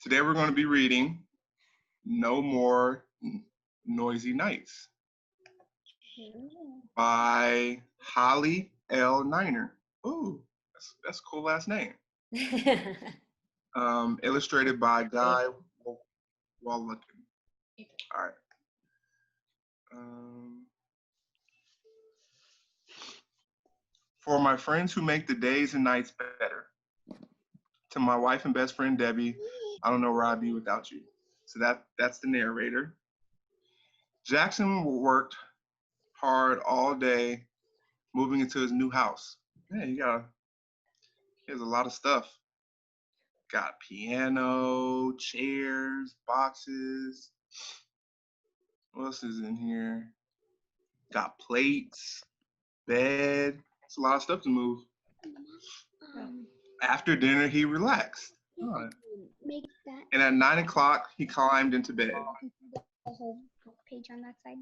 Today we're going to be reading No More Noisy Nights by Holly L. Niner. Ooh, that's a cool last name. Illustrated by Guy Wallakin. All right. For my friends who make the days and nights better. To my wife and best friend Debbie, I don't know where I'd be without you. So that's the narrator. Jackson worked hard all day moving into his new house. Man, he has a lot of stuff. Got piano, chairs, boxes. What else is in here? Got plates, bed. It's a lot of stuff to move. After dinner, he relaxed. And at 9 o'clock, he climbed into bed. The whole page on that side.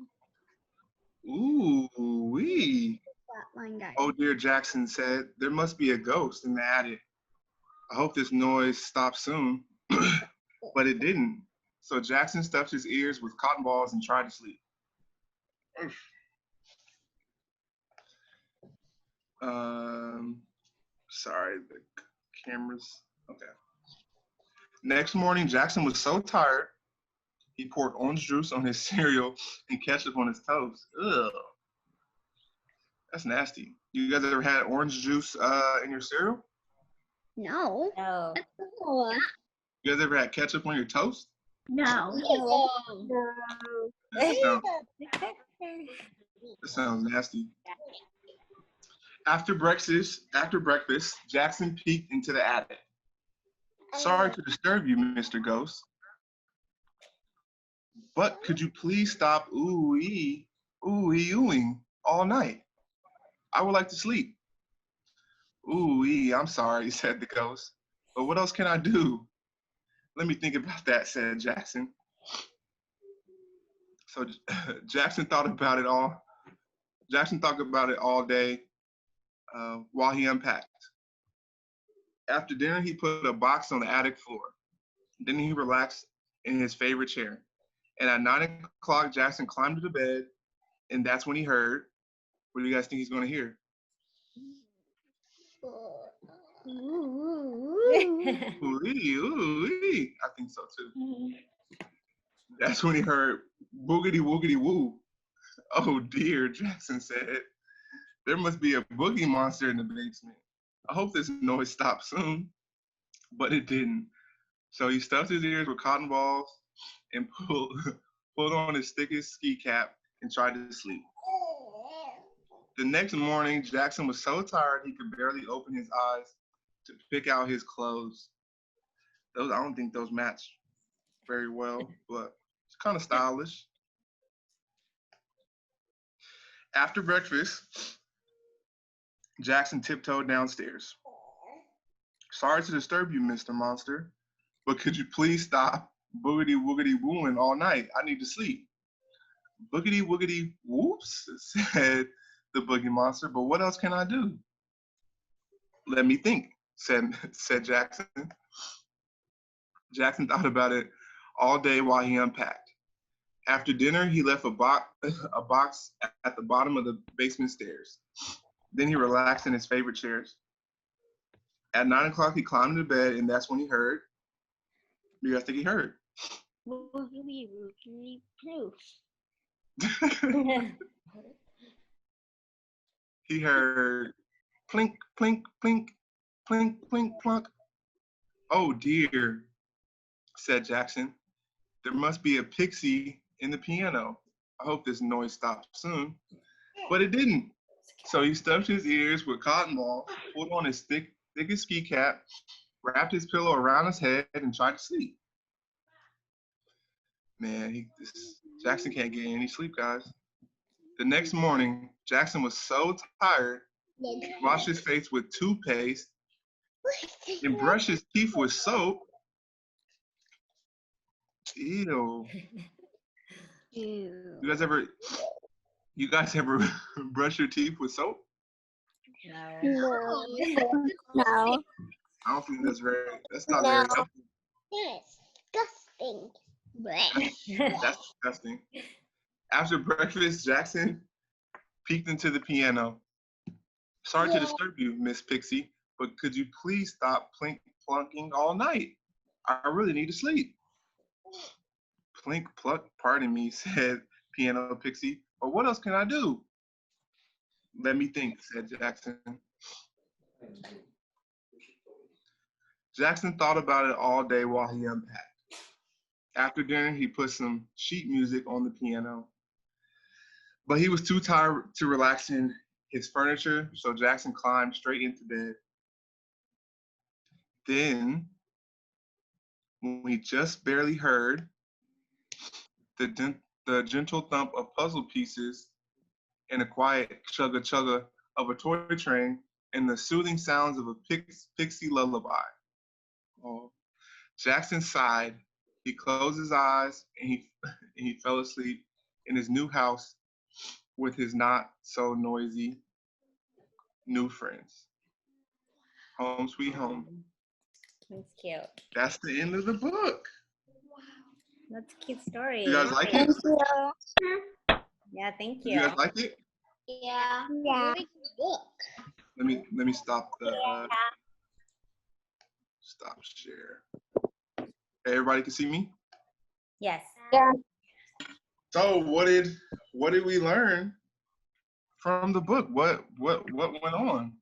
Ooh-wee. Flatline guy. Oh dear, Jackson said, there must be a ghost in the attic. I hope this noise stops soon. But it didn't. So Jackson stuffed his ears with cotton balls and tried to sleep. Sorry, the cameras. Okay. Next morning, Jackson was so tired, he poured orange juice on his cereal and ketchup on his toast. Ugh. That's nasty. You guys ever had orange juice in your cereal? No. No. You guys ever had ketchup on your toast? No. That sounds nasty. After breakfast, Jackson peeked into the attic. Sorry to disturb you, Mr. Ghost. But could you please stop oohing all night? I would like to sleep. Ooh-wee, I'm sorry, said the ghost. But what else can I do? Let me think about that, said Jackson. So Jackson thought about it all day while he unpacked. After dinner, he put a box on the attic floor. Then he relaxed in his favorite chair. And at 9 o'clock, Jackson climbed to the bed, and that's when he heard. What do you guys think he's going to hear? Ooh-wee. I think so too. That's when he heard boogity woogity woo. Oh dear, Jackson said. There must be a boogie monster in the basement. I hope this noise stops soon. But it didn't. So he stuffed his ears with cotton balls and pulled on his thickest ski cap and tried to sleep. The next morning, Jackson was so tired he could barely open his eyes to pick out his clothes. I don't think those match very well, but it's kind of stylish. After breakfast, Jackson tiptoed downstairs. Sorry to disturb you, Mr. Monster, but could you please stop boogity woogity wooing all night? I need to sleep. Boogity woogity whoops, said the boogie monster, but what else can I do? Let me think, said Jackson. Jackson thought about it all day while he unpacked. After dinner, he left a box at the bottom of the basement stairs. Then he relaxed in his favorite chairs. At 9 o'clock, he climbed into bed, and that's when he heard. What do you guys think he heard? He heard plink, plink, plink, plink, plink, plunk. Oh dear, said Jackson. There must be a pixie in the piano. I hope this noise stops soon. But it didn't. So he stuffed his ears with cotton balls, pulled on his thickest ski cap, wrapped his pillow around his head, and tried to sleep. Man, Jackson can't get any sleep, guys. The next morning, Jackson was so tired, he washed his face with toothpaste and brushed his teeth with soap. Ew. You guys ever brush your teeth with soap? No. I don't think that's not very healthy. Yes. nothing. Blech. That's disgusting. After breakfast, Jackson peeked into the piano. Sorry to disturb you, Miss Pixie, but could you please stop plunking all night? I really need to sleep. Plink pluck, pardon me, said Piano Pixie. But what else can I do? Let me think, said Jackson. Jackson thought about it all day while he unpacked. After dinner, he put some sheet music on the piano. But he was too tired to relax in his furniture, so Jackson climbed straight into bed. Then, when he just barely heard the gentle thump of puzzle pieces and a quiet chugga-chugga of a toy train and the soothing sounds of a pixie lullaby. Oh. Jackson sighed. He closed his eyes and he fell asleep in his new house with his not so noisy new friends. Home sweet home. That's cute. That's the end of the book. That's a cute story. You guys like it? Thank you. Yeah, thank Did you. you guys like it? Yeah. Yeah. Really good book. Let me stop the stop share. Hey, everybody can see me? Yes. Yeah. So what did we learn from the book? What went on?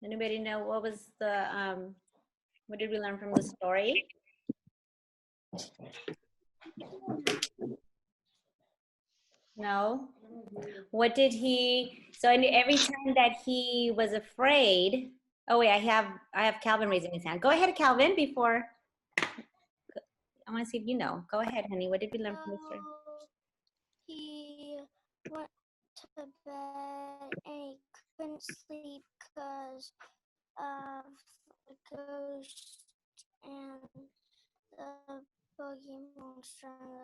Anybody know what was the what did we learn from the story? No. What did he? So every time that he was afraid. Oh wait, I have Calvin raising his hand. Go ahead, Calvin. Before I want to see if you know. Go ahead, honey. What did we learn from the story? He went to bed and he couldn't sleep because of the ghost and the boogie monster and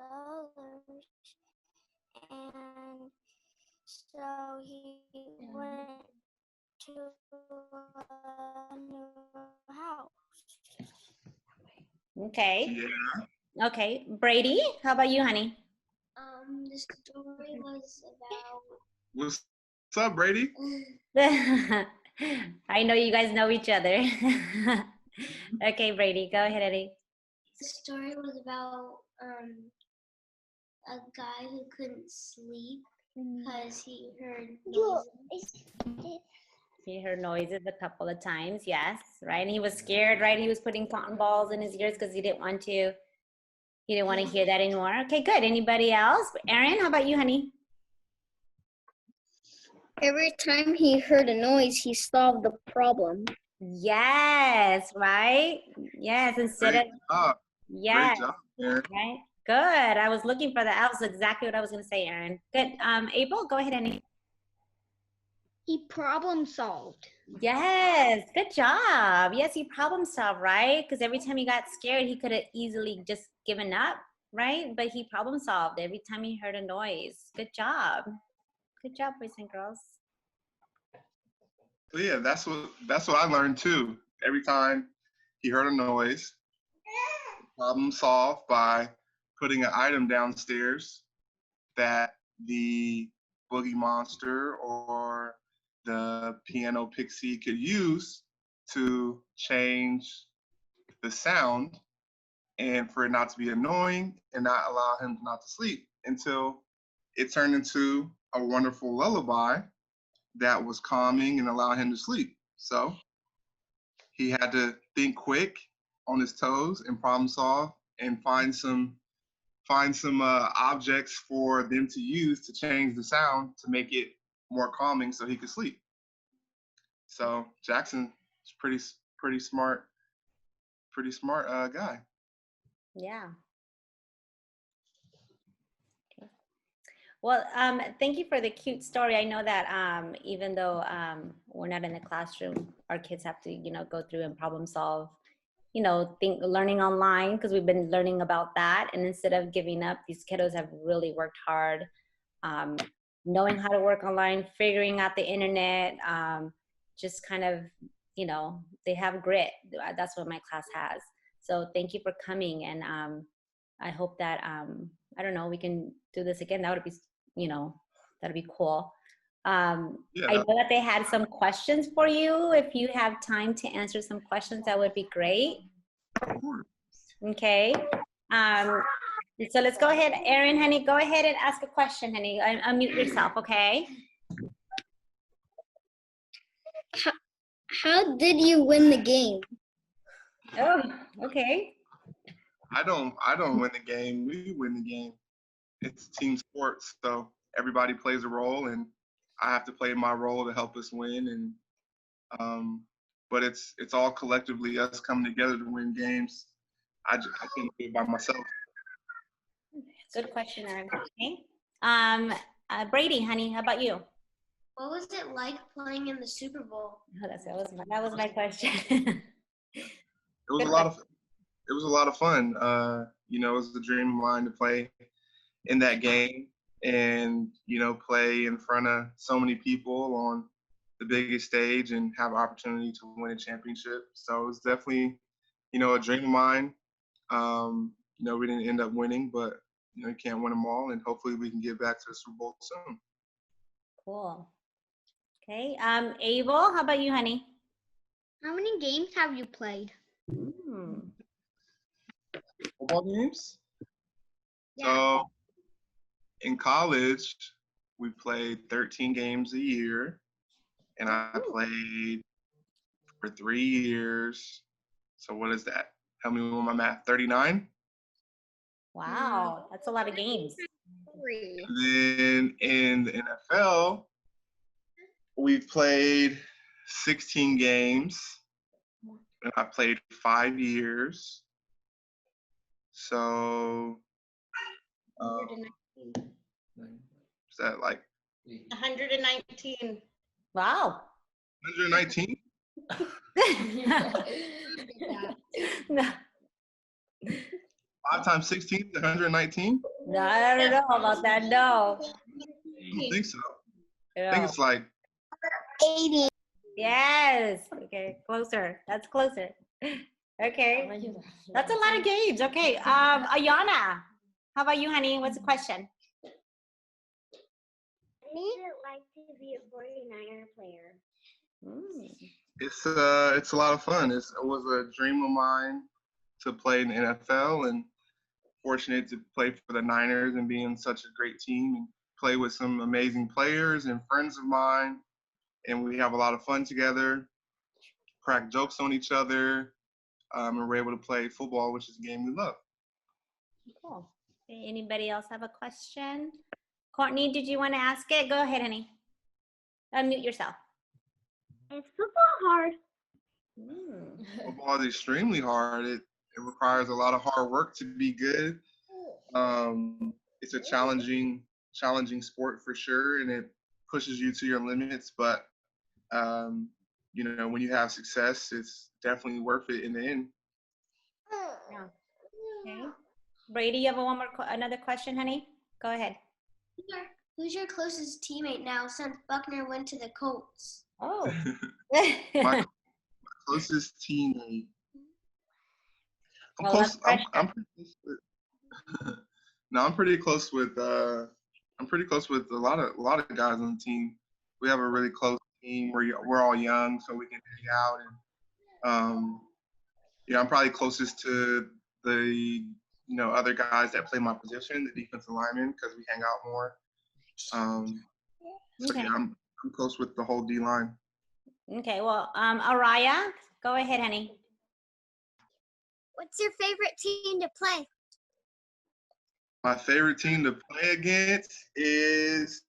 the others. And so he went to a new house. Okay. Yeah. Okay. Brady, how about you, honey? The story was about What's up, Brady? I know you guys know each other. Okay, Brady, go ahead, Eddie. the story was about a guy who couldn't sleep because he heard noises. He heard noises a couple of times, yes, right? And he was scared, right? He was putting cotton balls in his ears because he didn't want to hear that anymore. Okay, good. Anybody else? Erin, how about you, honey? Every time he heard a noise, he solved the problem. Yes, right? Yes, instead of, Great job. yes, Great job, Aaron. right? Good. I was looking for that. That was exactly what I was going to say, Erin. Good. April, go ahead, honey. He problem solved. Yes, good job. Yes, he problem solved, right? Because every time he got scared, he could have easily just given up, right? But he problem solved every time he heard a noise. Good job. Good job, boys and girls. So yeah, that's what I learned too. Every time he heard a noise, problem solved by putting an item downstairs that the boogie monster or the piano pixie could use to change the sound and for it not to be annoying and not allow him not to sleep until it turned into a wonderful lullaby that was calming and allowed him to sleep. So he had to think quick on his toes and problem solve and find some objects for them to use to change the sound to make it more calming so he could sleep. So Jackson is pretty smart guy. Yeah. Okay. Well, thank you for the cute story. I know that even though we're not in the classroom, our kids have to, go through and problem solve, learning online because we've been learning about that. And instead of giving up, these kiddos have really worked hard, knowing how to work online, figuring out the internet, just kind of, they have grit. That's what my class has. So thank you for coming, and I hope that I don't know, we can do this again. That would be, you know, that'd be cool. I know that they had some questions for you. If you have time to answer some questions, that would be great. Okay. So let's go ahead, Erin, honey, go ahead and ask a question, honey. Unmute yourself, okay? How did you win the game? Oh, okay. I don't win the game. We win the game. It's team sports, so everybody plays a role, and I have to play my role to help us win. And but it's all collectively us coming together to win games. I can't do it by myself. Good question, Erin. Okay. Brady, honey, how about you? What was it like playing in the Super Bowl? Oh, that was my question. It was a lot of fun. You know, it was a dream of mine to play in that game and, you know, play in front of so many people on the biggest stage and have an opportunity to win a championship. So it was definitely, you know, a dream of mine. You know, we didn't end up winning, but, you know, you can't win them all. And hopefully we can get back to the Super Bowl soon. Cool. Okay. Abel, how about you, honey? How many games have you played? Football games? Yeah. So in college, we played 13 games a year, and I played for 3 years. So what is that? Help me with my math. 39. Wow, that's a lot of games. And then in the NFL, we've played 16 games, and I played 5 years. So is that like 119. Wow. 119? No, 5 times 16 is 119? no, I don't know about that. No. I don't think so. I No. think it's like 80. Yes. Okay, closer. That's closer. Okay. That's a lot of games. Okay. Ayana, how about you, honey? What's the question? What is it like to be a 49er player? it's a lot of fun. It was a dream of mine to play in the NFL, and fortunate to play for the Niners and be in such a great team and play with some amazing players and friends of mine. And we have a lot of fun together, crack jokes on each other, and we're able to play football, which is a game we love. Cool. Okay, anybody else have a question? Courtney, did you want to ask it? Go ahead, honey. Unmute yourself. Is football hard? Football is extremely hard. It requires a lot of hard work to be good. It's a challenging sport for sure, and it pushes you to your limits. But you know, when you have success, it's definitely worth it in the end. Yeah. Okay. Brady, you have another question, honey? Go ahead. Who's your closest teammate now since Buckner went to the Colts? Oh. My closest teammate. I'm Well, close. I'm pretty close with. No, I'm pretty close with. I'm pretty close with a lot of guys on the team. We have a really close team. We're all young, so we can hang out. And yeah, I'm probably closest to the other guys that play my position, the defensive linemen, because we hang out more. So Okay. yeah, I'm close with the whole D line. Okay. Well, Araya, go ahead, honey. What's your favorite team to play? My favorite team to play against is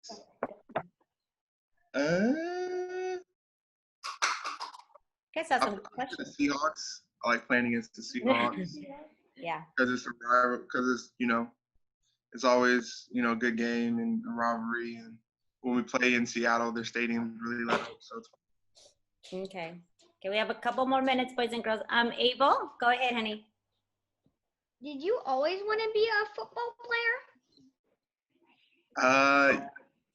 Guess that's some questions. the Seahawks. I like playing against the Seahawks Yeah. because it's a rival. Because it's it's always a good game and a rivalry. And when we play in Seattle, their stadium is really loud. So it's fun. Okay. Okay. We have a couple more minutes, boys and girls. Abel, go ahead, honey. Did you always want to be a football player?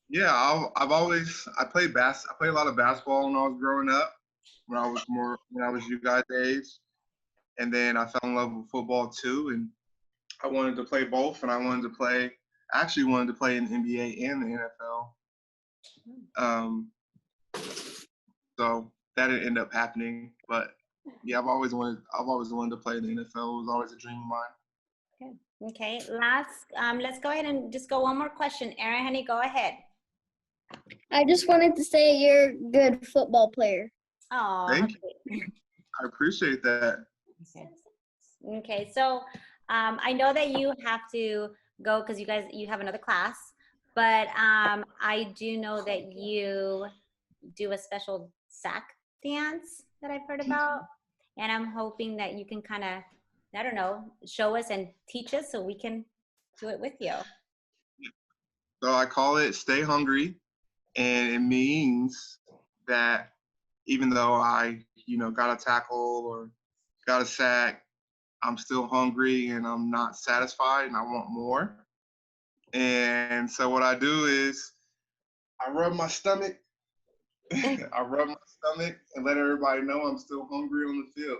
Yeah, I played a lot of basketball when I was growing up. When I was you guys' age, And then I fell in love with football too, and I wanted to play both, and I actually wanted to play in the NBA and the NFL. So that didn't end up happening, but yeah, I've always wanted to play in the NFL. It was always a dream of mine. Okay, let's go ahead and just go one more question. Erin, honey, go ahead. I just wanted to say you're a good football player. Oh, Thank you. I appreciate that. Okay, so I know that you have to go because you have another class, but I do know that you do a special sack dance that I've heard about, and I'm hoping that you can kind of, I don't know, show us and teach us so we can do it with you. So I call it Stay Hungry, and it means that even though I, got a tackle or got a sack, I'm still hungry and I'm not satisfied and I want more. And so what I do is I rub my stomach. I rub my stomach and let everybody know I'm still hungry on the field.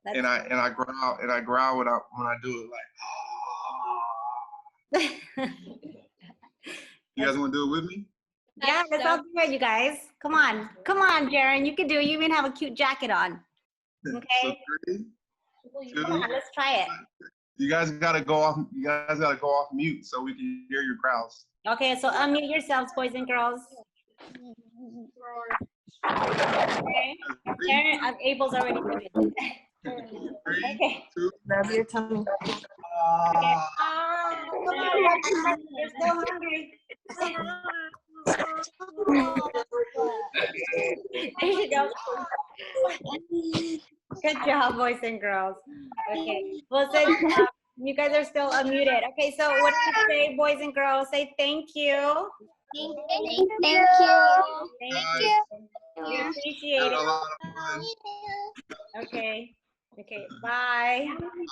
And I growl when I do it, like. You guys want to do it with me? Yeah, let's all do it, you guys. Come on, Jaren, you can do it. You even have a cute jacket on. Okay. So 3, 2, come on, let's try it. You guys gotta go off. You guys gotta go off mute so we can hear your growls. Okay, so unmute yourselves, boys and girls. Okay. Jaren, Abel's already muted. 3, Okay. 2. Grab your tummy. Okay. Come on, you're still hungry. There you go. Good job, boys and girls. Okay. Well, since you guys are still unmuted. Okay, so what do you say, boys and girls? Say thank you. Thank you. Thank you. We appreciate Had a it. lot of fun. Okay. Okay. Bye.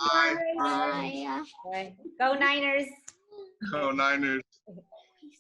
Bye. Bye. Bye. Go Niners. Go Niners.